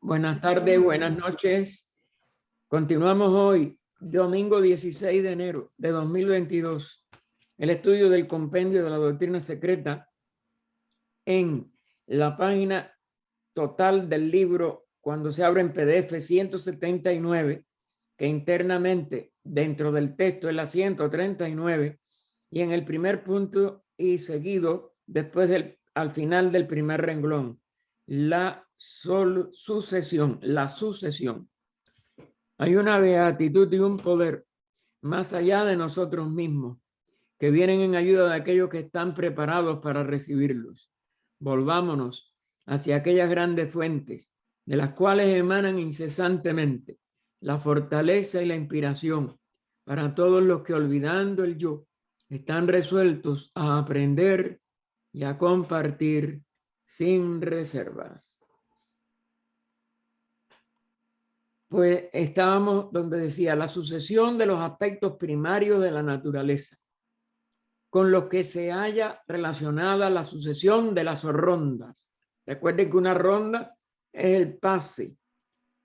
Buenas tardes, buenas noches. Continuamos hoy, domingo 16 de enero de 2022, el estudio del compendio de la doctrina secreta en la página total del libro cuando se abre en PDF 179, que internamente dentro del texto es la 139 y en el primer punto y seguido después al final del primer renglón, la sucesión. Hay una beatitud y un poder más allá de nosotros mismos que vienen en ayuda de aquellos que están preparados para recibirlos. Volvámonos hacia aquellas grandes fuentes de las cuales emanan incesantemente la fortaleza y la inspiración para todos los que, olvidando el yo, están resueltos a aprender y a compartir sin reservas. Pues estábamos donde decía la sucesión de los aspectos primarios de la naturaleza, con los que se halla relacionada la sucesión de las rondas. Recuerden que una ronda es el pase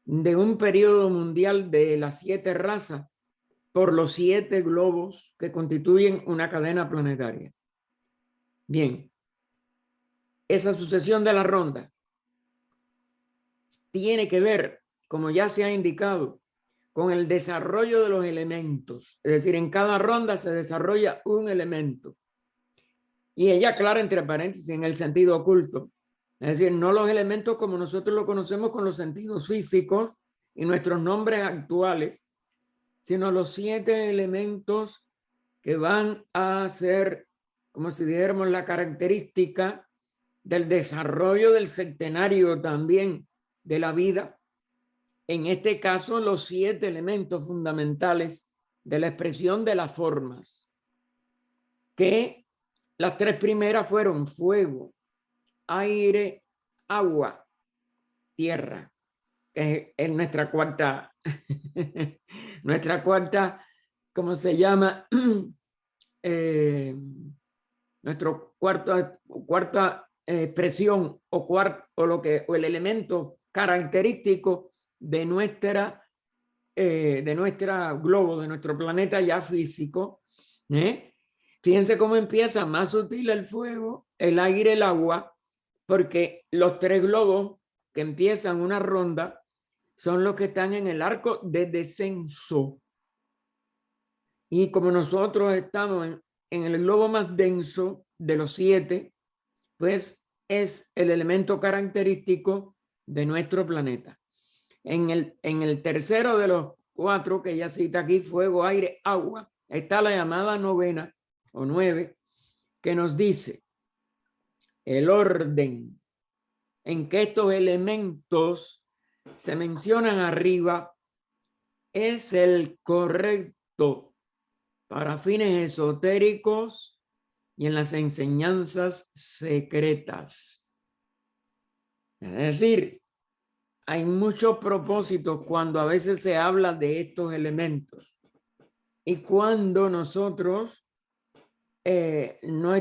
de un periodo mundial de las 7 razas por los 7 globos que constituyen una cadena planetaria. Bien, esa sucesión de la ronda tiene que ver, como ya se ha indicado, con el desarrollo de los elementos. Es decir, en cada ronda se desarrolla un elemento. Y ella aclara entre paréntesis en el sentido oculto. Es decir, no los elementos como nosotros lo conocemos con los sentidos físicos y nuestros nombres actuales, sino los 7 elementos que van a ser, como si dijéramos, la característica del desarrollo del centenario también de la vida. En este caso, los 7 elementos fundamentales de la expresión de las formas, que las 3 primeras fueron fuego, aire, agua, tierra, que es nuestra cuarta, ¿cómo se llama? Nuestro cuarta expresión o el elemento característico de nuestra globo, de nuestro planeta ya físico. Fíjense cómo empieza más sutil el fuego, el aire, el agua, porque los 3 globos que empiezan una ronda son los que están en el arco de descenso. Y como nosotros estamos en el globo más denso de los 7, pues es el elemento característico de nuestro planeta. En el tercero de los 4 que ya cita aquí, fuego, aire, agua, está la llamada novena o 9, que nos dice el orden en que estos elementos se mencionan arriba es el correcto para fines esotéricos y en las enseñanzas secretas. Es decir, hay muchos propósitos cuando a veces se habla de estos elementos y cuando nosotros no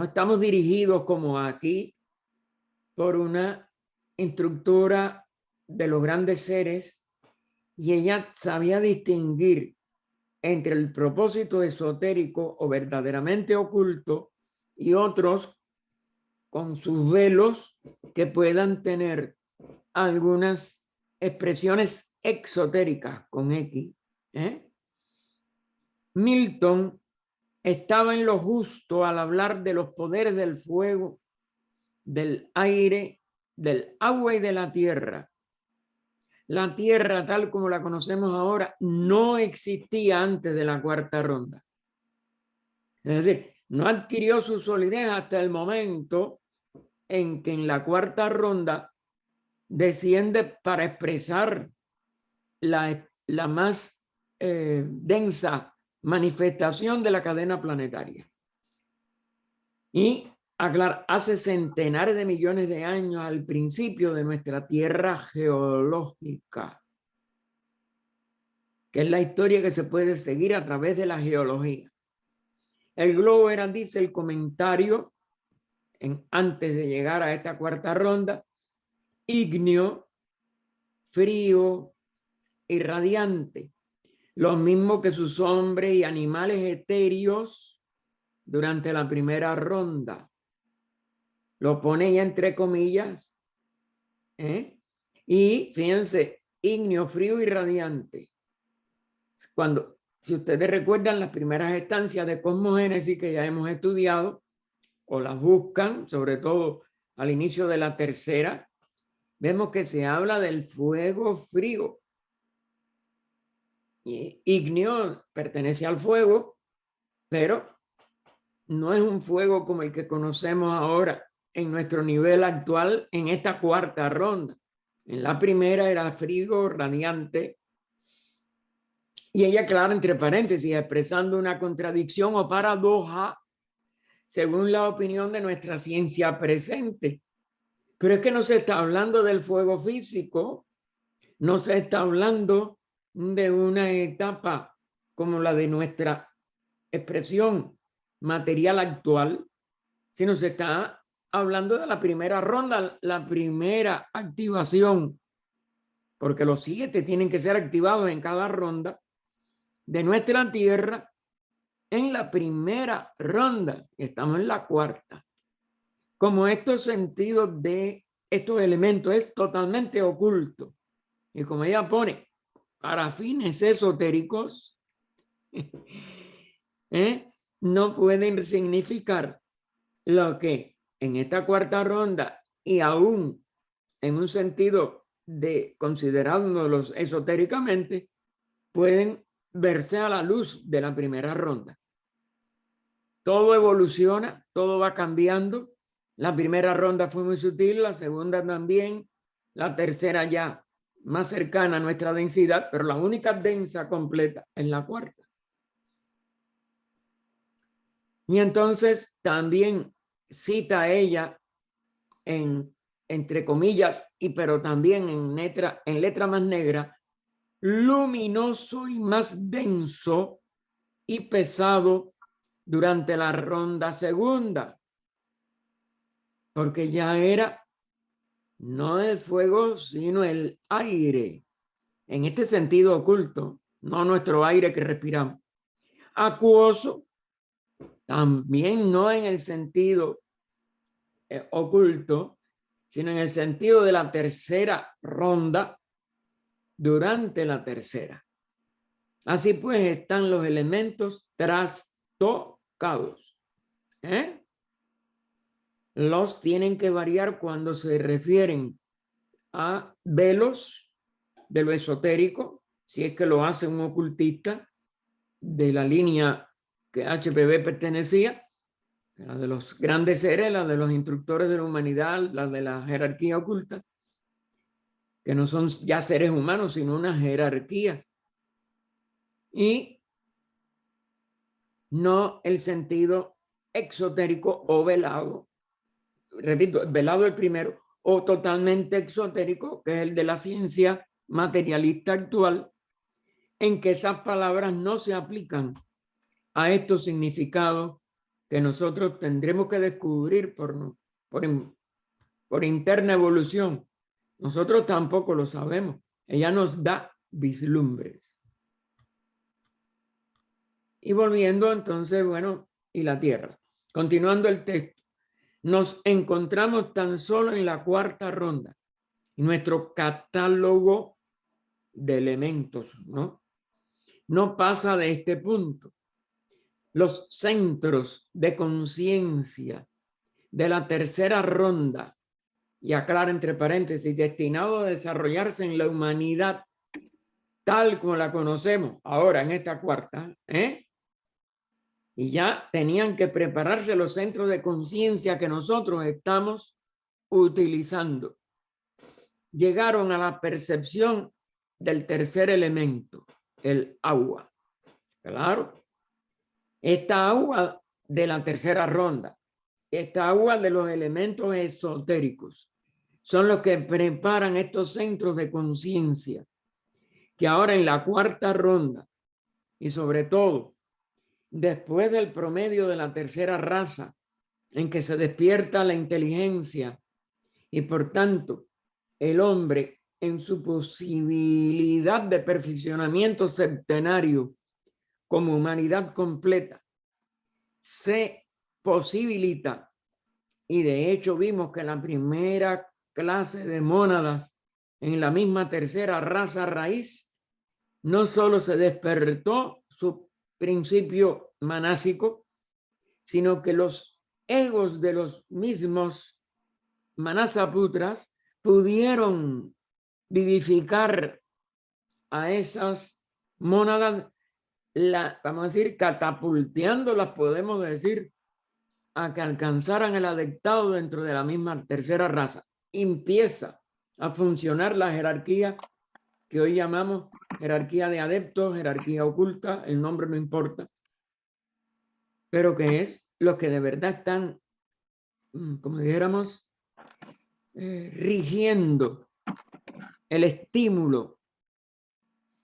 estamos dirigidos como aquí por una instructora de los grandes seres y ella sabía distinguir entre el propósito esotérico o verdaderamente oculto y otros con sus velos que puedan tener algunas expresiones exotéricas con X. Milton estaba en lo justo al hablar de los poderes del fuego, del aire, del agua y de la tierra. La tierra, tal como la conocemos ahora, no existía antes de la cuarta ronda. Es decir, no adquirió su solidez hasta el momento en que en la cuarta ronda desciende para expresar la más densa manifestación de la cadena planetaria. Y hace centenares de millones de años al principio de nuestra Tierra geológica, que es la historia que se puede seguir a través de la geología. El globo era, dice el comentario, antes de llegar a esta cuarta ronda, ígneo, frío y radiante. Lo mismo que sus hombres y animales etéreos durante la primera ronda. Lo pone ya entre comillas. Y fíjense, ígneo, frío y radiante. Si ustedes recuerdan las primeras estancias de cosmogénesis que ya hemos estudiado, o las buscan, sobre todo al inicio de la tercera, vemos que se habla del fuego frío. Y ígneo pertenece al fuego, pero no es un fuego como el que conocemos ahora en nuestro nivel actual en esta cuarta ronda. En la primera era frío, radiante, y ella aclara entre paréntesis, expresando una contradicción o paradoja según la opinión de nuestra ciencia presente. Pero es que no se está hablando del fuego físico, no se está hablando de una etapa como la de nuestra expresión material actual, sino se está hablando de la primera ronda, la primera activación, porque los 7 tienen que ser activados en cada ronda de nuestra Tierra en la primera ronda. Estamos en la cuarta. Como estos sentidos de estos elementos es totalmente oculto, y como ella pone, para fines esotéricos, no pueden significar lo que en esta cuarta ronda y aún en un sentido de considerándolos esotéricamente, pueden verse a la luz de la primera ronda. Todo evoluciona, todo va cambiando. La primera ronda fue muy sutil, la segunda también, la tercera ya más cercana a nuestra densidad, pero la única densa completa es la cuarta. Y entonces también cita ella entre comillas, pero también en letra más negra, luminoso y más denso y pesado durante la ronda segunda, porque ya era no el fuego, sino el aire, en este sentido oculto, no nuestro aire que respiramos. Acuoso, también no en el sentido oculto, sino en el sentido de la tercera ronda, durante la tercera. Así pues, están los elementos trastocados. Los tienen que variar cuando se refieren a velos de lo esotérico, si es que lo hace un ocultista de la línea que HPB pertenecía, la de los grandes seres, la de los instructores de la humanidad, la de la jerarquía oculta, que no son ya seres humanos, sino una jerarquía. Y no el sentido exotérico o velado. Repito, velado el primero, o totalmente exotérico, que es el de la ciencia materialista actual, en que esas palabras no se aplican a estos significados que nosotros tendremos que descubrir por interna evolución. Nosotros tampoco lo sabemos. Ella nos da vislumbres. Y volviendo entonces, bueno, y la Tierra. Continuando el texto, nos encontramos tan solo en la cuarta ronda. Nuestro catálogo de elementos, no pasa de este punto. Los centros de conciencia de la tercera ronda, y aclara entre paréntesis, destinado a desarrollarse en la humanidad tal como la conocemos ahora en esta cuarta, y ya tenían que prepararse los centros de conciencia que nosotros estamos utilizando. Llegaron a la percepción del tercer elemento, el agua. Claro, esta agua de la tercera ronda, esta agua de los elementos esotéricos, son los que preparan estos centros de conciencia, que ahora en la cuarta ronda, y sobre todo después del promedio de la tercera raza, en que se despierta la inteligencia y por tanto el hombre en su posibilidad de perfeccionamiento septenario como humanidad completa se posibilita, y de hecho vimos que la primera clase de mónadas en la misma tercera raza raíz no solo se despertó su principio manásico, sino que los egos de los mismos manasaputras pudieron vivificar a esas mónadas, vamos a decir, catapulteándolas, podemos decir, a que alcanzaran el adeptado dentro de la misma tercera raza. Empieza a funcionar la jerarquía que hoy llamamos jerarquía de adeptos, jerarquía oculta, el nombre no importa, pero que es los que de verdad están, como dijéramos, rigiendo el estímulo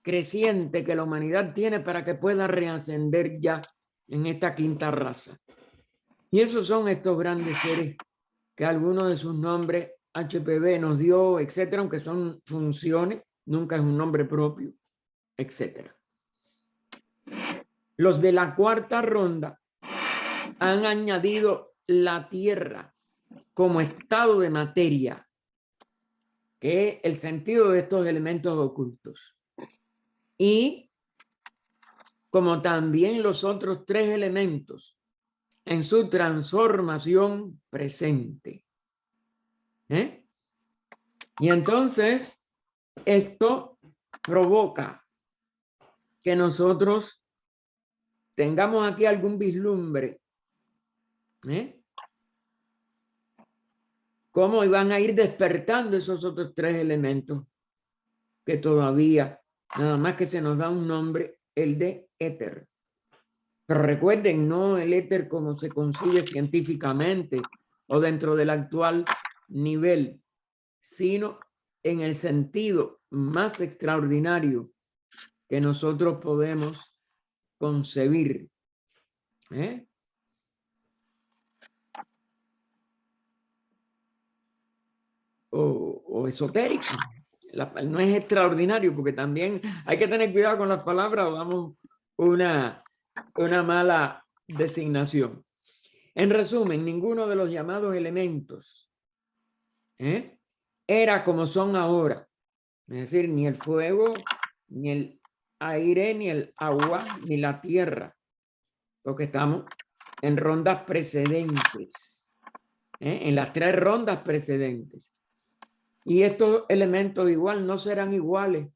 creciente que la humanidad tiene para que pueda reascender ya en esta quinta raza. Y esos son estos grandes seres que algunos de sus nombres HPV nos dio, etcétera, aunque son funciones, nunca es un nombre propio, etcétera. Los de la cuarta ronda han añadido la tierra como estado de materia, que es el sentido de estos elementos ocultos. Y como también los otros tres elementos en su transformación presente. Y entonces esto provoca que nosotros tengamos aquí algún vislumbre. Cómo iban a ir despertando esos otros tres elementos que todavía, nada más que se nos da un nombre, el de éter. Pero recuerden, no el éter como se concibe científicamente o dentro del actual nivel, sino en el sentido más extraordinario que nosotros podemos concebir. O esotérico. No es extraordinario, porque también hay que tener cuidado con las palabras o damos una mala designación. En resumen, ninguno de los llamados elementos era como son ahora. Es decir, ni el fuego, ni el aire, ni el agua, ni la tierra. Porque estamos en rondas precedentes. En las tres rondas precedentes. Y estos elementos igual no serán iguales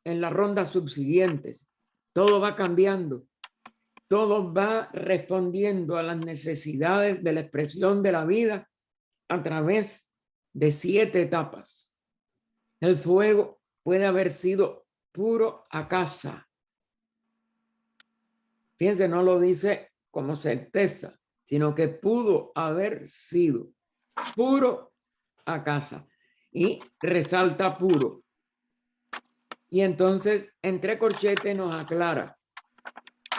en las rondas subsiguientes. Todo va cambiando. Todo va respondiendo a las necesidades de la expresión de la vida a través de 7 etapas. El fuego puede haber sido puro acasa. Fíjense, no lo dice como certeza, sino que pudo haber sido puro acasa. Y resalta puro. Y entonces, entre corchetes nos aclara,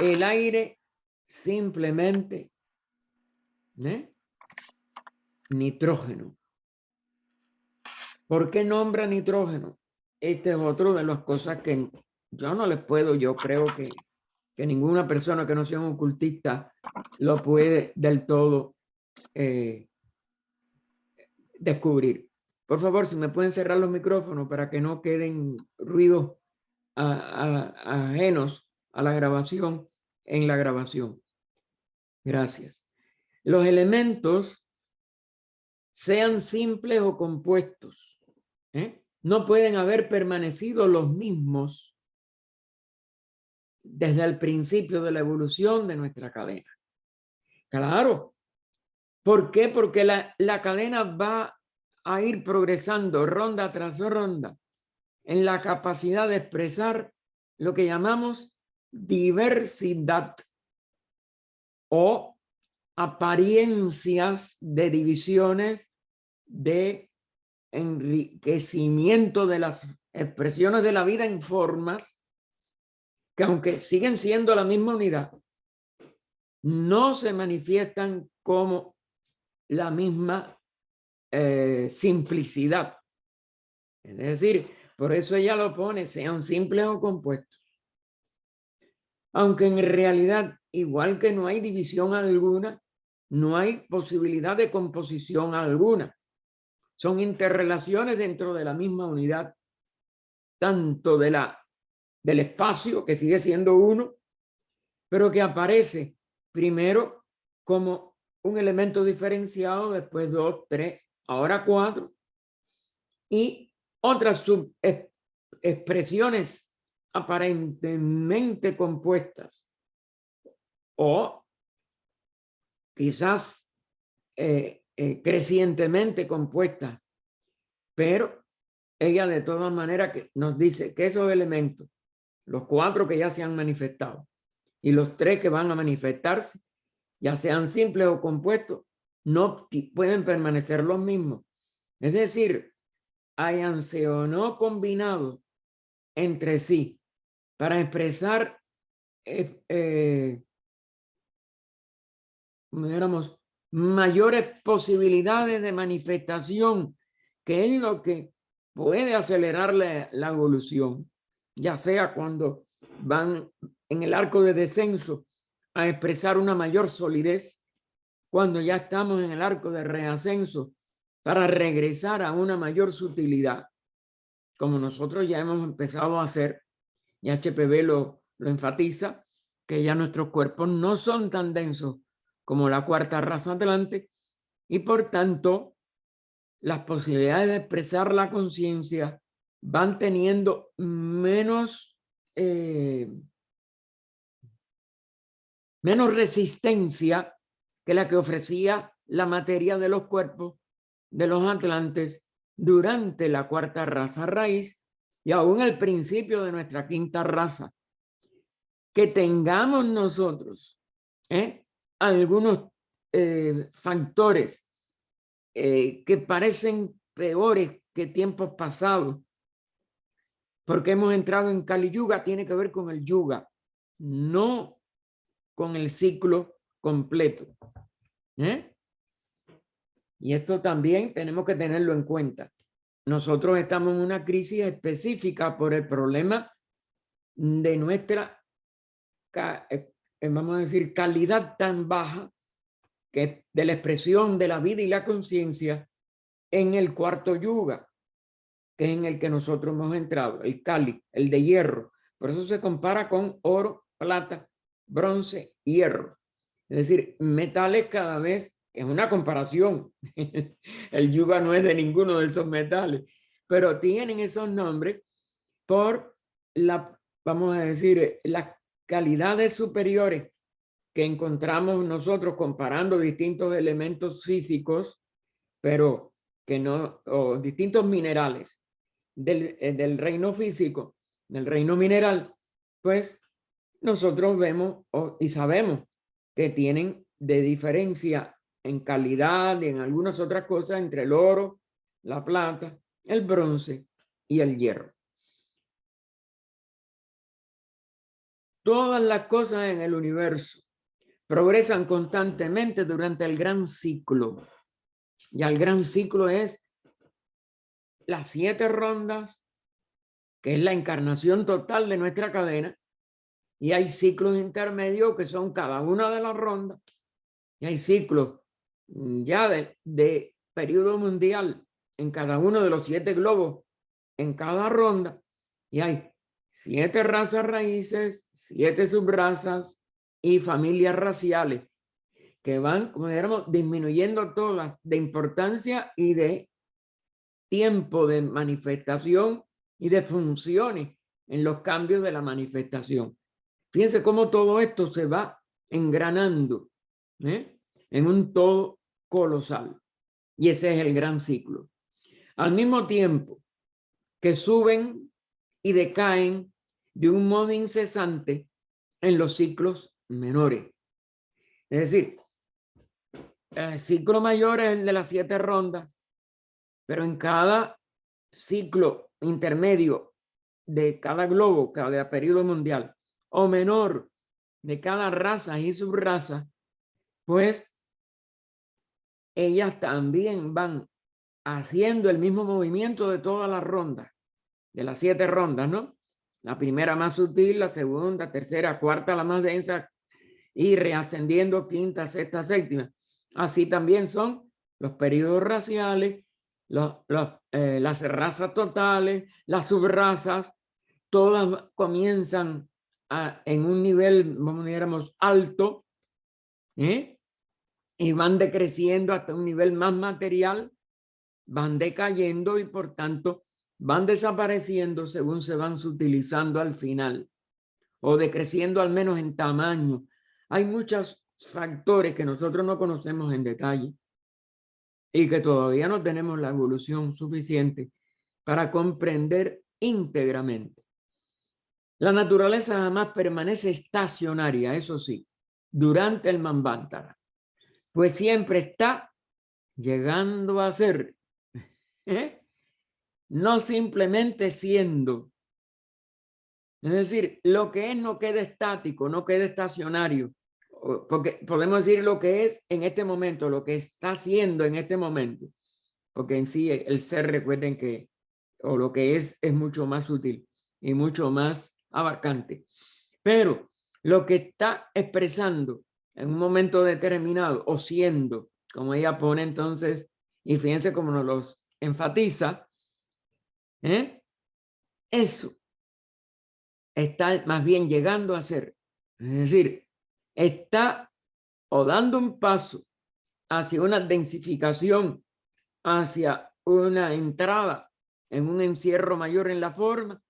el aire simplemente nitrógeno. ¿Por qué nombra nitrógeno? Este es otro de las cosas que yo no les puedo, yo creo que ninguna persona que no sea un ocultista lo puede del todo descubrir. Por favor, si me pueden cerrar los micrófonos para que no queden ruidos ajenos a la grabación en la grabación. Gracias. Los elementos, sean simples o compuestos, no pueden haber permanecido los mismos desde el principio de la evolución de nuestra cadena. Claro. ¿Por qué? Porque la cadena va a ir progresando ronda tras ronda en la capacidad de expresar lo que llamamos diversidad o apariencias de divisiones de enriquecimiento de las expresiones de la vida en formas que, aunque siguen siendo la misma unidad, no se manifiestan como la misma simplicidad Es decir, por eso ella lo pone, sean simples o compuestos. Aunque en realidad, igual que no hay división alguna, no hay posibilidad de composición alguna. Son interrelaciones dentro de la misma unidad, tanto del espacio, que sigue siendo uno, pero que aparece primero como un elemento diferenciado, después 2, 3, ahora 4, y otras expresiones aparentemente compuestas o quizás crecientemente compuestas, pero ella de todas maneras que nos dice que esos elementos, los 4 que ya se han manifestado y los 3 que van a manifestarse, ya sean simples o compuestos, no pueden permanecer los mismos. Es decir, háyanse o no combinados entre sí para expresar, digamos, mayores posibilidades de manifestación, que es lo que puede acelerar la evolución, ya sea cuando van en el arco de descenso a expresar una mayor solidez, cuando ya estamos en el arco de reascenso para regresar a una mayor sutilidad, como nosotros ya hemos empezado a hacer, y HPV lo enfatiza, que ya nuestros cuerpos no son tan densos como la cuarta raza atlante, y por tanto las posibilidades de expresar la conciencia van teniendo menos resistencia que la que ofrecía la materia de los cuerpos de los atlantes durante la cuarta raza raíz y aún el principio de nuestra quinta raza. Que tengamos nosotros algunos factores que parecen peores que tiempos pasados, porque hemos entrado en Kali Yuga, tiene que ver con el yuga, no con el ciclo completo. Y esto también tenemos que tenerlo en cuenta. Nosotros estamos en una crisis específica por el problema de nuestra, vamos a decir, calidad tan baja que de la expresión de la vida y la conciencia en el cuarto yuga, que es en el que nosotros hemos entrado, el Kali, el de hierro. Por eso se compara con oro, plata, bronce, hierro. Es decir, metales cada vez, es una comparación. El yuga no es de ninguno de esos metales, pero tienen esos nombres por vamos a decir, las calidades superiores que encontramos nosotros comparando distintos elementos físicos, pero que no, o distintos minerales del reino físico, del reino mineral, pues nosotros vemos y sabemos que tienen de diferencia en calidad y en algunas otras cosas entre el oro, la plata, el bronce y el hierro. Todas las cosas en el universo progresan constantemente durante el gran ciclo. Y el gran ciclo es las 7 rondas, que es la encarnación total de nuestra cadena. Y hay ciclos intermedios que son cada una de las rondas. Y hay ciclos ya de periodo mundial en cada uno de los 7 globos en cada ronda. Y hay 7 razas raíces, 7 subrazas y familias raciales que van, como dijéramos, disminuyendo todas de importancia y de tiempo de manifestación y de funciones en los cambios de la manifestación. Fíjense cómo todo esto se va engranando en un todo colosal. Y ese es el gran ciclo. Al mismo tiempo que suben y decaen de un modo incesante en los ciclos menores. Es decir, el ciclo mayor es el de las 7 rondas, pero en cada ciclo intermedio de cada globo, cada periodo mundial, o menor de cada raza y subraza, pues ellas también van haciendo el mismo movimiento de todas las rondas, de las 7 rondas, ¿no? La primera más sutil, la segunda, tercera, cuarta, la más densa, y reascendiendo quinta, sexta, séptima. Así también son los periodos raciales, las razas totales, las subrazas, todas comienzan en un nivel, vamos digamos, alto, ¿eh? Y van decreciendo hasta un nivel más material, van decayendo y por tanto van desapareciendo según se van sutilizando al final o decreciendo al menos en tamaño. Hay muchos factores que nosotros no conocemos en detalle y que todavía no tenemos la evolución suficiente para comprender íntegramente. La naturaleza jamás permanece estacionaria, eso sí, durante el Manvantara, pues siempre está llegando a ser, ¿eh? No simplemente siendo. Es decir, lo que es no queda estático, no queda estacionario, porque podemos decir lo que es en este momento, lo que está haciendo en este momento, porque en sí el ser, recuerden que, o lo que es mucho más sutil y mucho más abarcante. Pero lo que está expresando en un momento determinado o siendo, como ella pone entonces, y fíjense cómo nos los enfatiza, eso está más bien llegando a ser. Es decir, está o dando un paso hacia una densificación, hacia una entrada en un encierro mayor en la forma,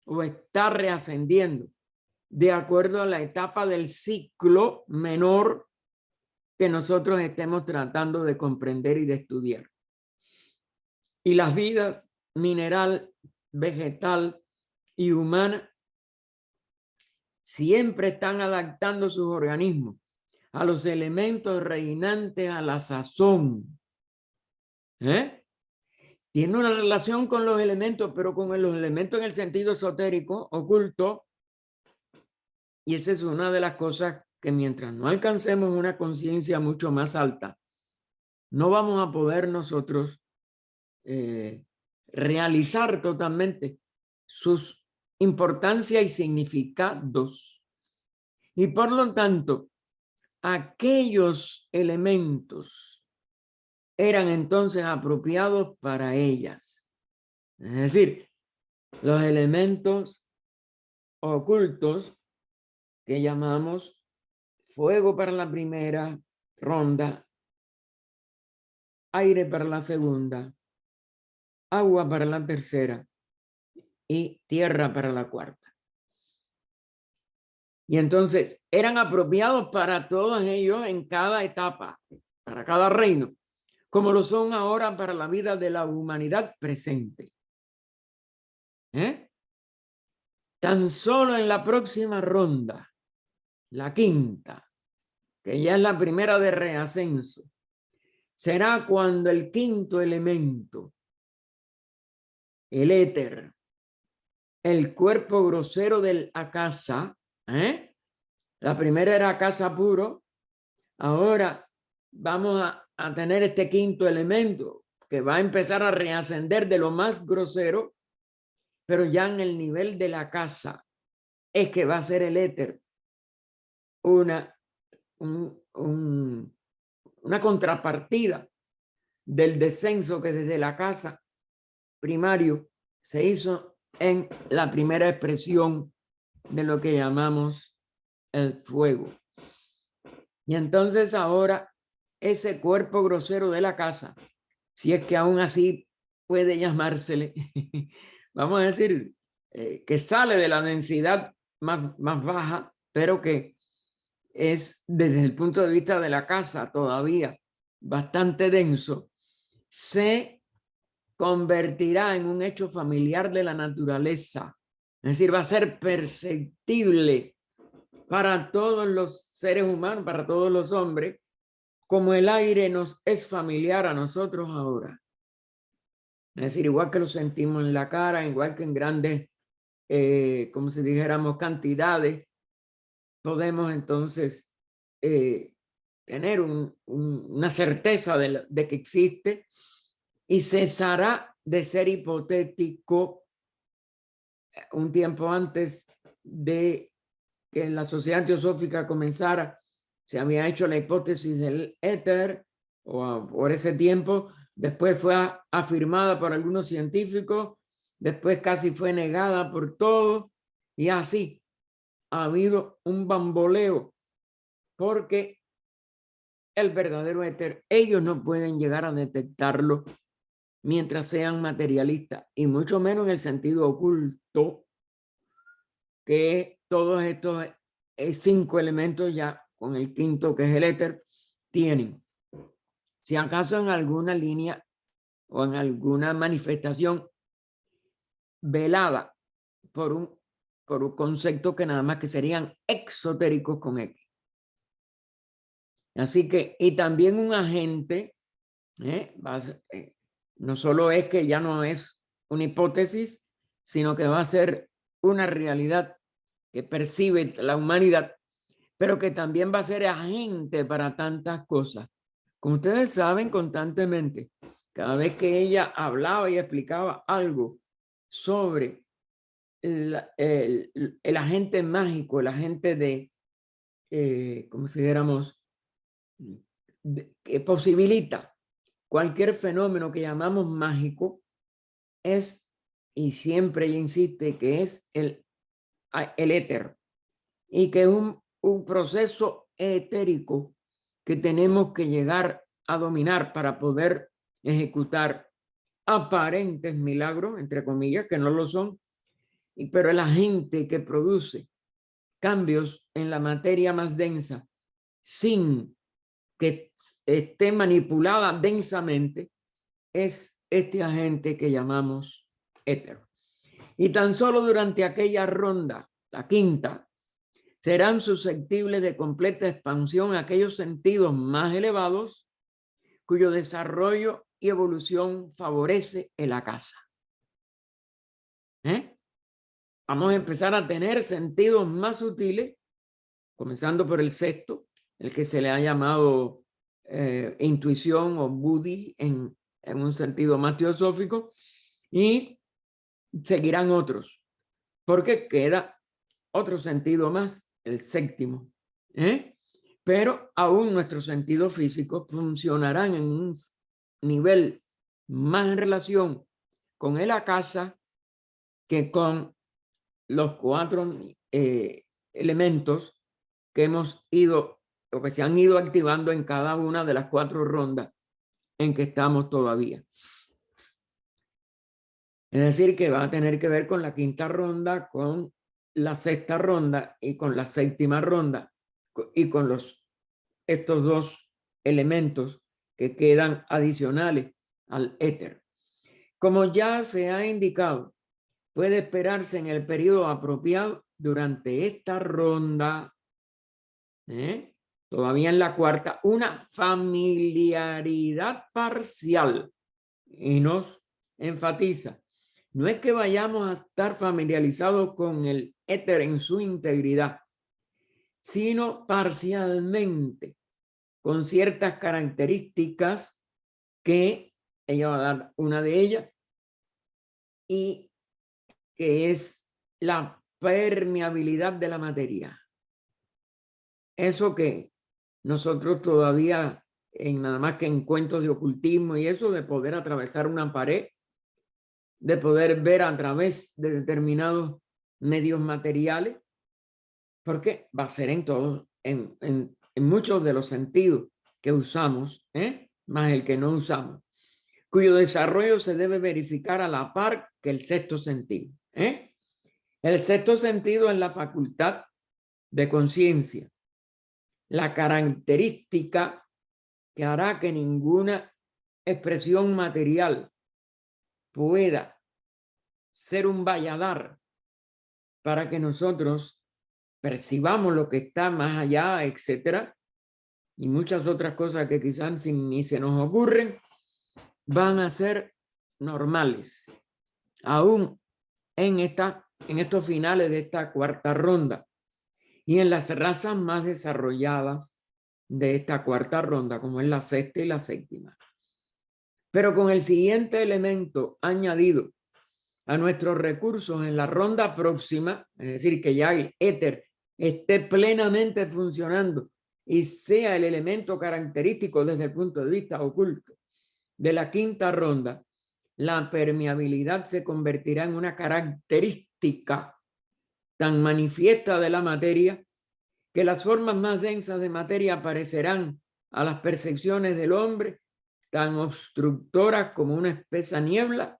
o está reascendiendo de acuerdo a la etapa del ciclo menor que nosotros estemos tratando de comprender y de estudiar. Y las vidas mineral, vegetal y humana siempre están adaptando sus organismos a los elementos reinantes a la sazón. Tiene una relación con los elementos, pero con los elementos en el sentido esotérico, oculto. Y esa es una de las cosas que mientras no alcancemos una conciencia mucho más alta, no vamos a poder nosotros realizar totalmente sus importancia y significados. Y por lo tanto, aquellos elementos eran entonces apropiados para ellas. Es decir, los elementos ocultos que llamamos fuego para la primera ronda, aire para la segunda, agua para la tercera y tierra para la cuarta. Y entonces eran apropiados para todos ellos en cada etapa, para cada reino, como lo son ahora para la vida de la humanidad presente. Tan solo en la próxima ronda, la quinta, que ya es la primera de reascenso, será cuando el quinto elemento, el éter, el cuerpo grosero del akasa, la primera era akasa puro, ahora vamos a tener este quinto elemento que va a empezar a reascender de lo más grosero, pero ya en el nivel de la casa es que va a ser el éter una contrapartida del descenso que desde la casa primario se hizo en la primera expresión de lo que llamamos el fuego. Y entonces ahora ese cuerpo grosero de la casa, si es que aún así puede llamársele, vamos a decir, que sale de la densidad más baja, pero que es desde el punto de vista de la casa todavía bastante denso, se convertirá en un hecho familiar de la naturaleza. Es decir, va a ser perceptible para todos los seres humanos, para todos los hombres, como el aire nos es familiar a nosotros ahora. Es decir, igual que lo sentimos en la cara, igual que en grandes, como si dijéramos, cantidades, podemos entonces tener una certeza de que existe y cesará de ser hipotético un tiempo antes de que la sociedad teosófica comenzara. Se había hecho la hipótesis del éter por ese tiempo, después fue afirmada por algunos científicos, después casi fue negada por todos, y así ha habido un bamboleo, porque el verdadero éter, ellos no pueden llegar a detectarlo mientras sean materialistas, y mucho menos en el sentido oculto, que todos estos 5 elementos, ya con el quinto que es el éter, tienen. Si acaso en alguna línea o en alguna manifestación velada por un concepto que nada más que serían exotéricos con X. Así que, y también un agente, no solo es que ya no es una hipótesis, sino que va a ser una realidad que percibe la humanidad, pero que también va a ser agente para tantas cosas. Como ustedes saben, constantemente, cada vez que ella hablaba y explicaba algo sobre el agente mágico, el agente de, como si dijéramos, que posibilita cualquier fenómeno que llamamos mágico, es, y siempre ella insiste, que es el éter, y que es un proceso etérico que tenemos que llegar a dominar para poder ejecutar aparentes milagros, entre comillas, que no lo son, pero el agente que produce cambios en la materia más densa sin que esté manipulada densamente es este agente que llamamos éter. Y tan solo durante aquella ronda, la quinta, serán susceptibles de completa expansión aquellos sentidos más elevados cuyo desarrollo y evolución favorece en la casa. Vamos a empezar a tener sentidos más sutiles, comenzando por el sexto, el que se le ha llamado intuición o buddhi en un sentido más teosófico, y seguirán otros, porque queda otro sentido más, el séptimo. Pero aún nuestros sentidos físicos funcionarán en un nivel más en relación con el akasa que con los 4 elementos que hemos ido, o que se han ido activando en cada una de las 4 rondas en que estamos todavía. Es decir, que va a tener que ver con la quinta ronda, con la sexta ronda y con la séptima ronda, y con estos 2 elementos que quedan adicionales al éter. Como ya se ha indicado, puede esperarse en el periodo apropiado durante esta ronda, todavía en la cuarta, una familiaridad parcial, y nos enfatiza. No es que vayamos a estar familiarizados con el éter en su integridad, sino parcialmente, con ciertas características que ella va a dar una de ellas, y que es la permeabilidad de la materia. Eso que nosotros todavía, en nada más que en cuentos de ocultismo y eso, de poder atravesar una pared, de poder ver a través de determinados medios materiales, porque va a ser en todos, en muchos de los sentidos que usamos, más el que no usamos, cuyo desarrollo se debe verificar a la par que el sexto sentido. El sexto sentido es la facultad de conciencia, la característica que hará que ninguna expresión material pueda ser un valladar para que nosotros percibamos lo que está más allá, etcétera, y muchas otras cosas que quizás ni se nos ocurren, van a ser normales, aún en estos finales de esta cuarta ronda y en las razas más desarrolladas de esta cuarta ronda, como es la sexta y la séptima. pero con el siguiente elemento añadido a nuestros recursos en la ronda próxima, es decir, que ya el éter esté plenamente funcionando y sea el elemento característico desde el punto de vista oculto de la quinta ronda, la permeabilidad se convertirá en una característica tan manifiesta de la materia que las formas más densas de materia aparecerán a las percepciones del hombre tan obstructoras como una espesa niebla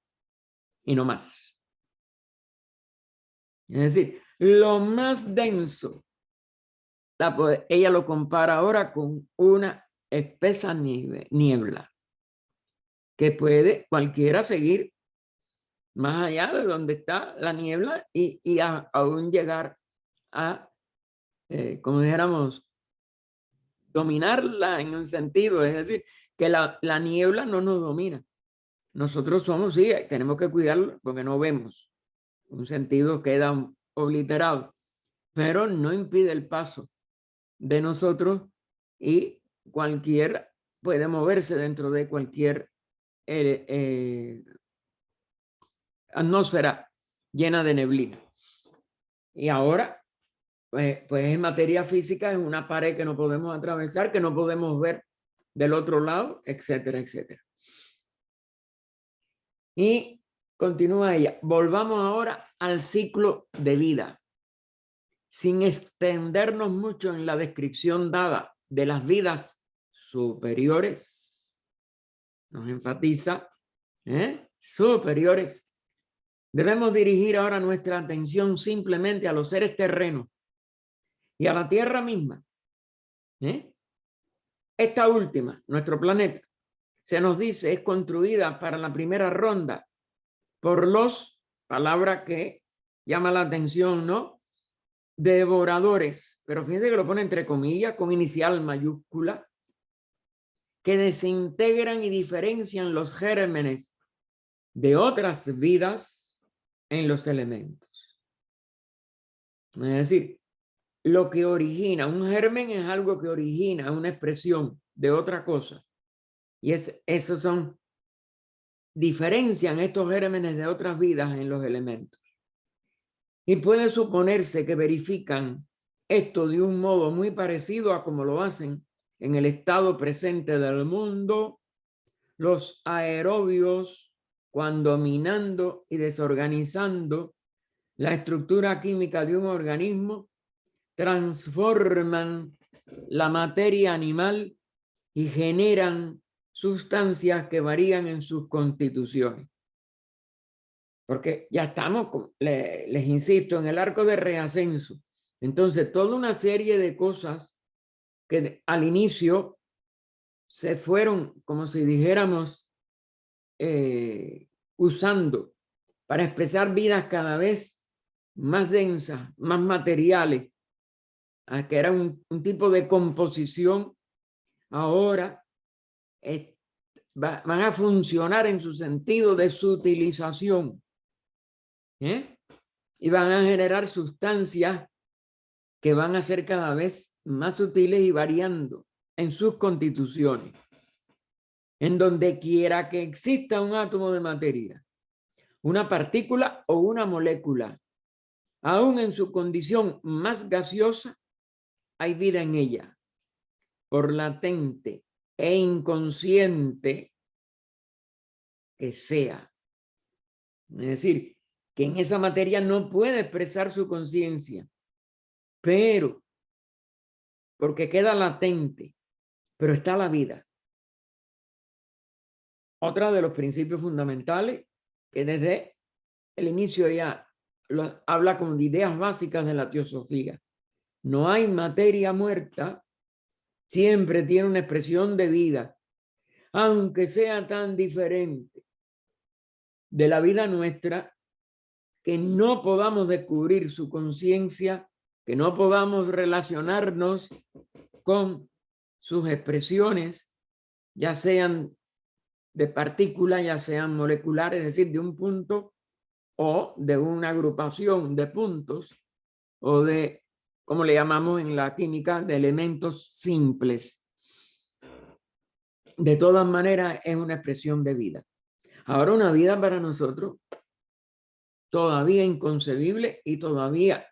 y no más. Es decir, lo más denso, ella lo compara ahora con una espesa niebla que puede cualquiera seguir más allá de donde está la niebla y aún llegar a, como dijéramos, dominarla en un sentido, es decir, que la niebla no nos domina. Nosotros somos, sí, tenemos que cuidarlo porque no vemos. Un sentido queda obliterado, pero no impide el paso de nosotros y cualquiera puede moverse dentro de cualquier atmósfera llena de neblina. Y ahora, pues en materia física es una pared que no podemos atravesar, que no podemos ver del otro lado, etcétera, etcétera. Y continúa ella. Volvamos ahora al ciclo de vida. Sin extendernos mucho en la descripción dada de las vidas superiores, nos enfatiza, superiores, debemos dirigir ahora nuestra atención simplemente a los seres terrenos y a la Tierra misma. Esta última, nuestro planeta, se nos dice es construida para la primera ronda por los, palabra que llama la atención, ¿no? Devoradores, pero fíjense que lo pone entre comillas con inicial mayúscula, que desintegran y diferencian los gérmenes de otras vidas en los elementos. Es decir, lo que origina, un germen es algo que origina una expresión de otra cosa. Y esos son, diferencian estos gérmenes de otras vidas en los elementos. Y puede suponerse que verifican esto de un modo muy parecido a como lo hacen en el estado presente del mundo los aerobios cuando minando y desorganizando la estructura química de un organismo transforman la materia animal y generan sustancias que varían en sus constituciones. Porque ya estamos, les insisto, en el arco de reascenso. Entonces, toda una serie de cosas que al inicio se fueron, como si dijéramos, usando para expresar vidas cada vez más densas, más materiales, que era un tipo de composición, ahora van a funcionar en su sentido de sutilización. Y van a generar sustancias que van a ser cada vez más sutiles y variando en sus constituciones. En donde quiera que exista un átomo de materia, una partícula o una molécula, aún en su condición más gaseosa, hay vida en ella, por latente e inconsciente que sea. Es decir, que en esa materia no puede expresar su conciencia, pero porque queda latente, pero está la vida. Otra de los principios fundamentales que desde el inicio ya habla como de ideas básicas de la teosofía. No hay materia muerta, siempre tiene una expresión de vida, aunque sea tan diferente de la vida nuestra, que no podamos descubrir su conciencia, que no podamos relacionarnos con sus expresiones, ya sean de partículas, ya sean moleculares, es decir, de un punto o de una agrupación de puntos o de, como le llamamos en la química, de elementos simples. de todas maneras es una expresión de vida. Ahora, una vida para nosotros todavía inconcebible y todavía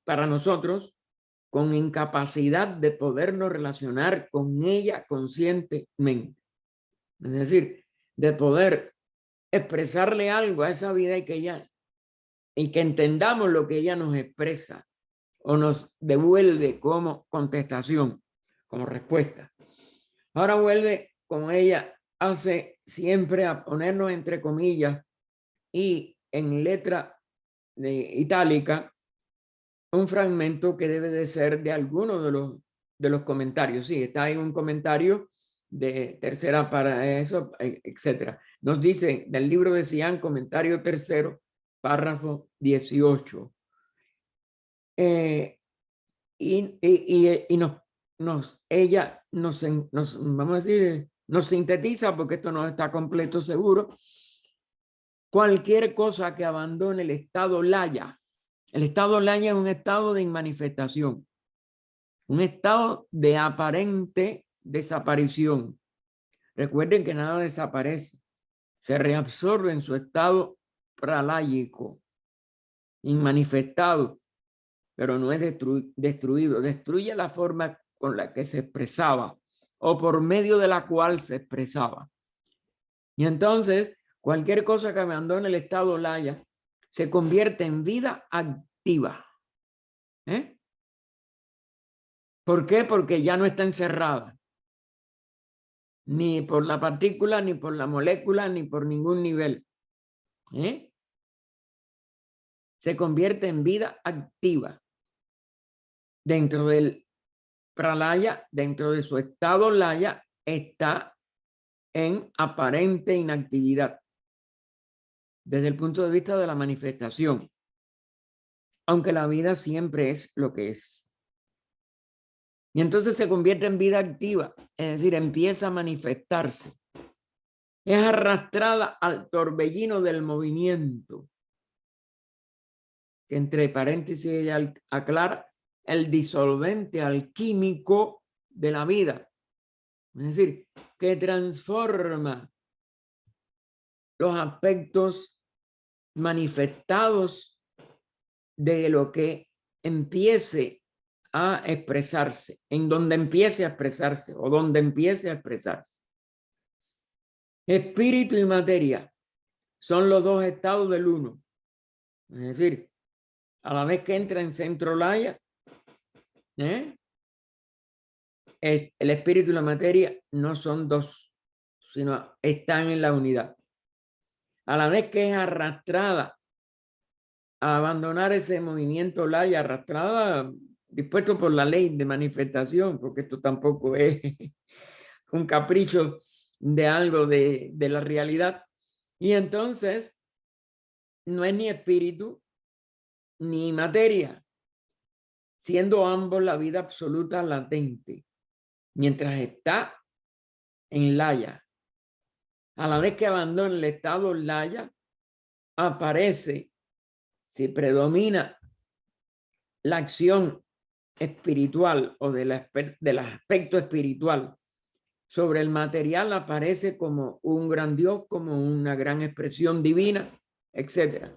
para nosotros con incapacidad de podernos relacionar con ella conscientemente. Es decir, de poder expresarle algo a esa vida y que entendamos lo que ella nos expresa o nos devuelve como contestación, como respuesta. Ahora vuelve, como ella hace siempre, a ponernos entre comillas y en letra itálica un fragmento que debe de ser de alguno de los comentarios. Sí, está en un comentario de tercera para eso, etcétera. Nos dice del libro de Cian, comentario tercero, párrafo 18. Ella vamos a decir, nos sintetiza, porque esto no está completo seguro. Cualquier cosa que abandone el estado laya. El estado laya es un estado de inmanifestación, un estado de aparente desaparición. Recuerden que nada desaparece, se reabsorbe en su estado praláyico, inmanifestado, pero no es destruido. Destruye la forma con la que se expresaba o por medio de la cual se expresaba. Y entonces, cualquier cosa que abandone el estado laya se convierte en vida activa. ¿Por qué? Porque ya no está encerrada. Ni por la partícula, ni por la molécula, ni por ningún nivel. Se convierte en vida activa. Dentro del pralaya, dentro de su estado laya, está en aparente inactividad. Desde el punto de vista de la manifestación. Aunque la vida siempre es lo que es. Y entonces se convierte en vida activa, es decir, empieza a manifestarse. Es arrastrada al torbellino del movimiento, que entre paréntesis ella aclara, el disolvente alquímico de la vida. Es decir, que transforma los aspectos manifestados de lo que empiece a expresarse, en donde empiece a expresarse o donde empiece a expresarse. Espíritu y materia son los dos estados del uno. Es decir, a la vez que entra en centro laya, es el espíritu y la materia no son dos, sino están en la unidad. A la vez que es arrastrada a abandonar ese movimiento laya, arrastrada, dispuesto por la ley de manifestación, porque esto tampoco es un capricho de algo de la realidad. Y entonces no es ni espíritu ni materia, siendo ambos la vida absoluta latente, mientras está en laya. A la vez que abandona el estado laya, aparece, si predomina la acción espiritual o del aspecto espiritual sobre el material, aparece como un gran Dios, como una gran expresión divina, etc.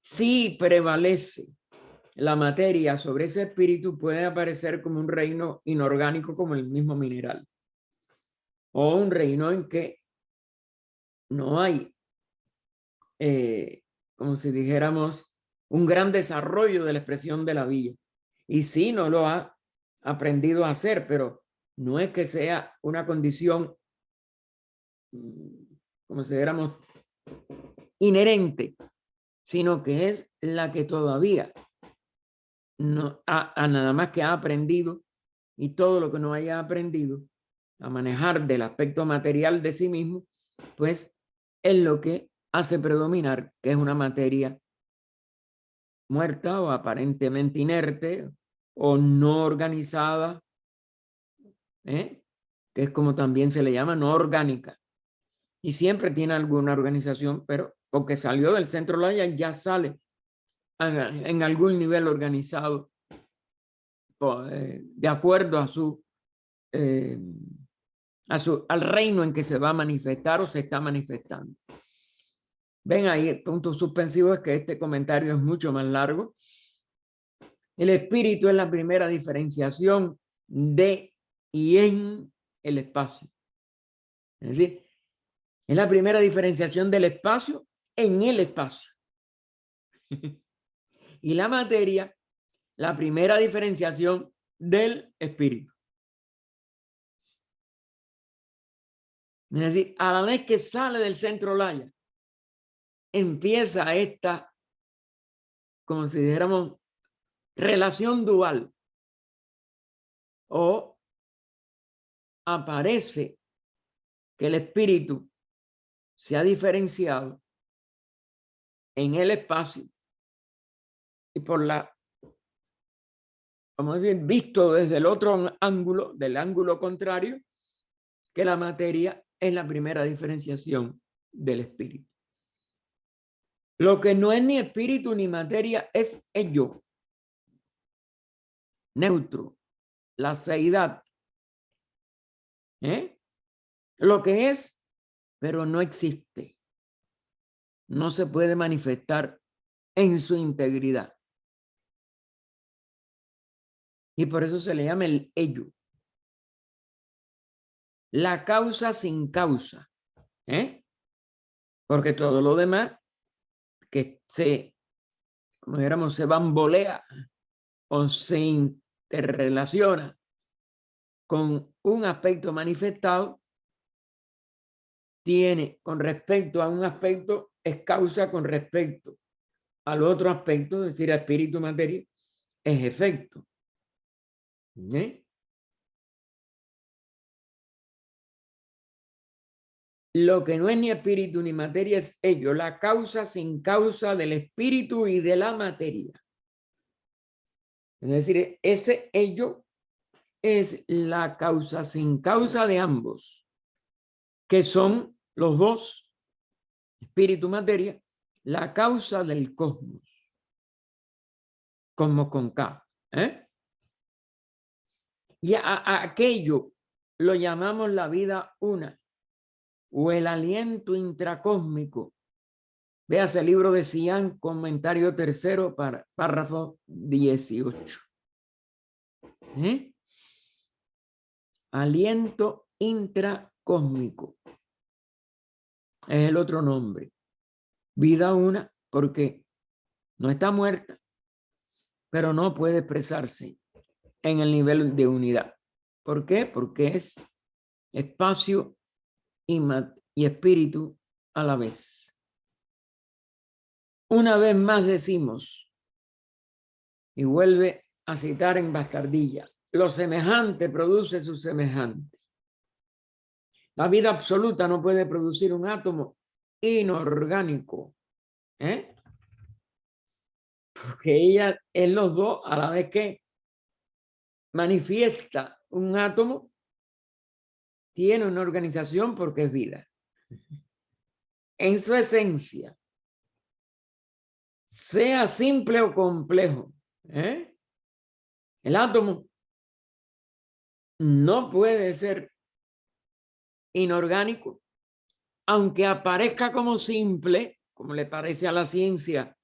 Si prevalece la materia sobre ese espíritu, puede aparecer como un reino inorgánico, como el mismo mineral, o un reino en que no hay, como si dijéramos, un gran desarrollo de la expresión de la vida. Y sí, no lo ha aprendido a hacer, pero no es que sea una condición, como si dijéramos, inherente, sino que es la que todavía no ha nada más que ha aprendido, y todo lo que no haya aprendido a manejar del aspecto material de sí mismo, pues es lo que hace predominar que es una materia muerta o aparentemente inerte o no organizada, que es como también se le llama, no orgánica. Y siempre tiene alguna organización, pero porque salió del centro laya ya sale en algún nivel organizado de acuerdo a su al reino en que se va a manifestar o se está manifestando. Ven ahí, el punto suspensivo es que este comentario es mucho más largo. El espíritu es la primera diferenciación de y en el espacio. Es decir, es la primera diferenciación del espacio en el espacio. Y la materia, la primera diferenciación del espíritu. Es decir, a la vez que sale del centro Laya, empieza esta, como si dijéramos, relación dual, o aparece que el espíritu se ha diferenciado en el espacio y por la, vamos a decir, visto desde el otro ángulo, del ángulo contrario, que la materia es la primera diferenciación del espíritu. Lo que no es ni espíritu ni materia es el yo, neutro, la seidad. Lo que es, pero no existe. No se puede manifestar en su integridad. Y por eso se le llama el ello. La causa sin causa. Porque todo lo demás que como dijéramos, se bambolea o se interrelaciona con un aspecto manifestado, tiene con respecto a un aspecto, es causa con respecto al otro aspecto, es decir, a espíritu materia, es efecto. Lo que no es ni espíritu ni materia es ello, la causa sin causa del espíritu y de la materia. Es decir, ese ello es la causa sin causa de ambos, que son los dos, espíritu y materia, la causa del cosmos. Cosmos con K. Y a aquello lo llamamos la vida una o el aliento intracósmico. Véase el libro de Cian, comentario tercero, párrafo 18. Aliento intracósmico es el otro nombre. Vida una porque no está muerta, pero no puede expresarse en el nivel de unidad. ¿Por qué? Porque es espacio y espíritu a la vez. Una vez más decimos, y vuelve a citar en Bastardilla, lo semejante produce su semejante. La vida absoluta no puede producir un átomo inorgánico, porque ella es los dos a la vez que manifiesta un átomo, tiene una organización porque es vida. En su esencia, sea simple o complejo, el átomo no puede ser inorgánico, aunque aparezca como simple, como le parece a la ciencia,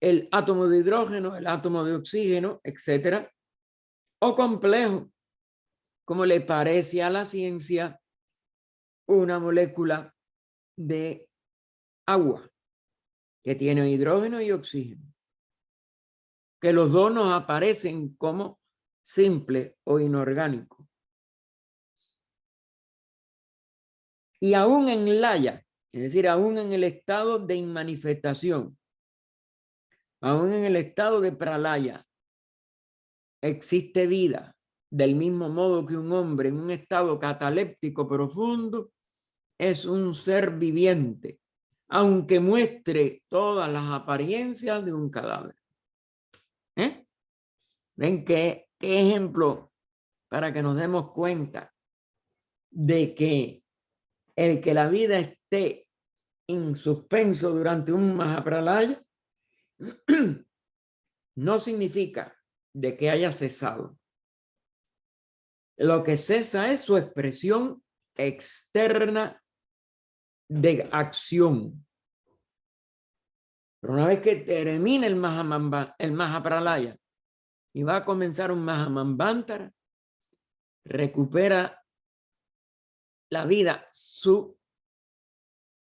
el átomo de hidrógeno, el átomo de oxígeno, etcétera, o complejo, como le parece a la ciencia una molécula de agua que tiene hidrógeno y oxígeno, que los dos nos aparecen como simple o inorgánico. Y aún en laya, es decir, aún en el estado de inmanifestación, aún en el estado de pralaya, existe vida, del mismo modo que un hombre en un estado cataléptico profundo es un ser viviente, aunque muestre todas las apariencias de un cadáver. ¿Ven qué ejemplo para que nos demos cuenta de que el que la vida esté en suspenso durante un Mahapralaya no significa de que haya cesado. Lo que cesa es su expresión externa de acción. Pero una vez que termine el Mahapralaya y va a comenzar un Mahamambantara, recupera la vida, su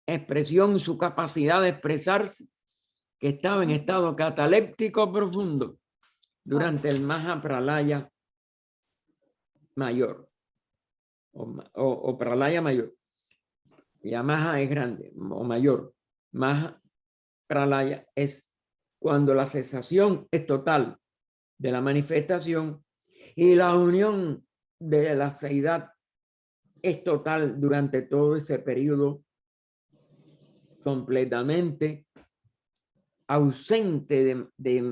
expresión, su capacidad de expresarse, que estaba en estado cataléptico profundo durante el Mahapralaya mayor o Pralaya mayor. Ya Maha es grande o mayor. Maha Pralaya es cuando la cesación es total de la manifestación y la unión de la seidad es total durante todo ese periodo, completamente ausente de